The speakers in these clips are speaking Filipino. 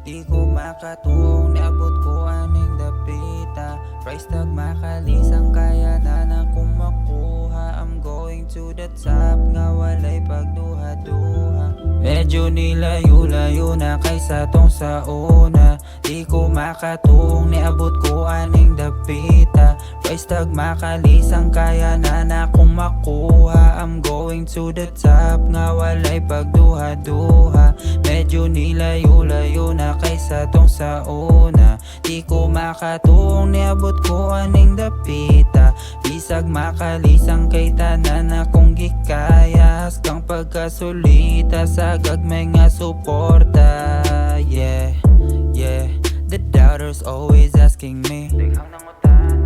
Di ko makatuong, niabot ko aning dapita. Price tag makalisang kaya na kung makuha. I'm going to the top, nga walay pagduha-duha. Medyo nilayo-layo na kaysa tong sa una. Di ko makatuong, niabot ko aning dapita. Price tag makalisang kaya na kung makuha. I'm going to the top, nga walay pagduha-duha. Medyo nilayo-layo na kaysa tong sa una. Di ko makatuong, niabot ko aning dapita. Bisag makalisang kay tanan akong gikaya. Haskang pagkasulita sa gagmay nga suporta. Yeah, yeah. The doubters always asking me,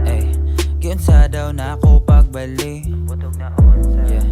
ay, giunsa daw na ako pagbali. Yeah.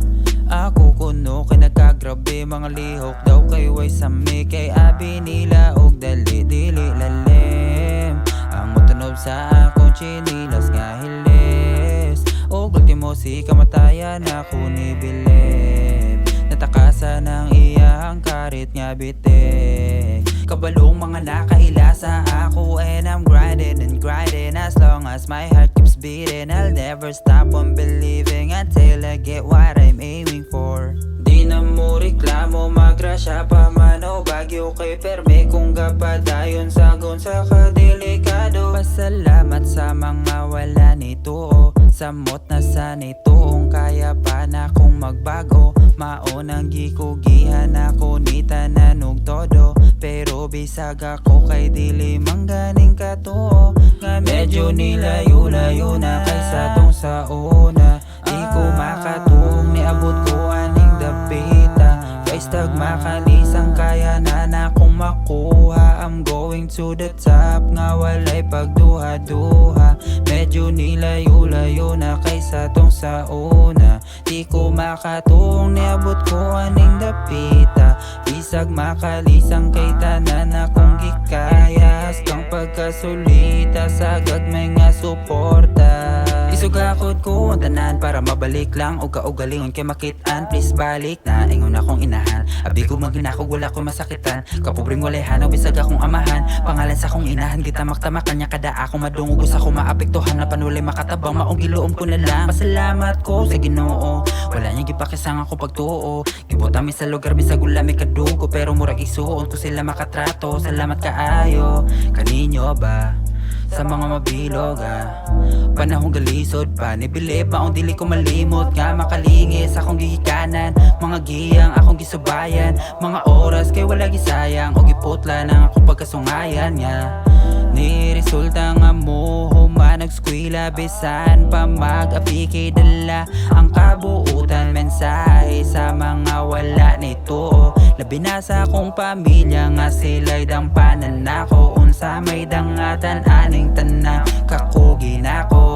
Ako kuno kay nagkagrabe, mga lihok daw kay way sami. Kay abi nila og dali dili lalim. Ang mutunob sa akong chinilas nga hilis. Og ultimo si kamatayan ako ni bilib. Natakasan ang iyang karit nga bitik. Kabalong mga nakaila sa ako, and I'm grinding and grinding. As long as my heart keeps beating, I'll never stop on believing until I get what I'm aiming for. Di na mo reklamo, magrasya pa man o bagyo kay perme. Kung gapadayon sagon sa kadelikado. Pasalamat sa mga wala nito, samot na sa nitoong kaya pa na kong magbago. Maunang gikugihan ako ni tanan og todo. Pero bisag ako kay dili mangganing katuo. Nga medyo nilayo-layo na kaysa tong sa una. Di ko makatuong, niabot ko aning dapita. Price tag makalisang kaya na kung makuha. I'm going to the top, nga walay pagduha-duha. Medyo nilayo-layo na kaysa tong sa una. Di ko makatuong, niabot ko aning dapita. Bisag makalisang kay tanan akong gikaya. Haskang pagkasulita sa gagmay nga suporta. Isugakod ko ang tanan para mabalik lang. O kaugalingon kay makitaan, please balik na. Ingon akong inahan, abi ko maginakog wala ko masakitan. Kapubring walay hanaw, bisag akong amahan. Pangalan sa akong inahan, kita maktamakan niya. Kada akong madungog, gusto ko maapektuhan na panulay makatabang. Maong giloom ko na lang, pasalamat ko sa Ginoo. Wala niya gipakisang ako pagtuo. Gibutami sa lugar, bisag wala may kadugo. Pero murag isuon ko sila makatrato. Salamat kaayo, kaninyo ba? Sa mga mabilog panahong galisod pa nibilib, maong dili ko malimot. Nga makalingis akong gihikanan, mga giyang akong gisubayan. Mga oras kay wala gisayang, o giputla ng akong pagkasungayan nga. Ni resulta nga mo human nagskwila, bisan pa mag-api kay dala ang kabuutan. Mensahe sa mga wala nito, labi na sa akong pamilya nga sila'y dampanan ako. Unsa may dangatan aning tanan kakugi nako.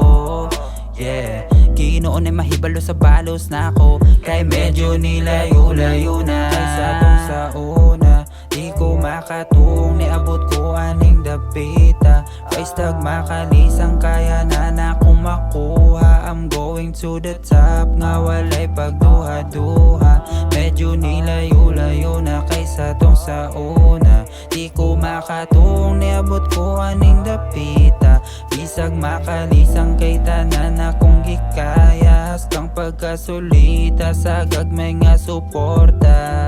Yeah, Ginoon ay mahibalo sa balos nako. Kay medyo nilayo-layo na kaysa tong sa una. Di ko makatuong, niabot ko aning dapita. Price tag makalisang kaya na kung makuha. I'm going to the top, nga walay pagduha-duha. Medyo nilayo-layo na kaysa tong sa una. Di ko makatuong, niabot ko aning dapita. Bisag makalisang kay tanan akong gikaya. Haskang pagkasulita sa gagmay nga suporta.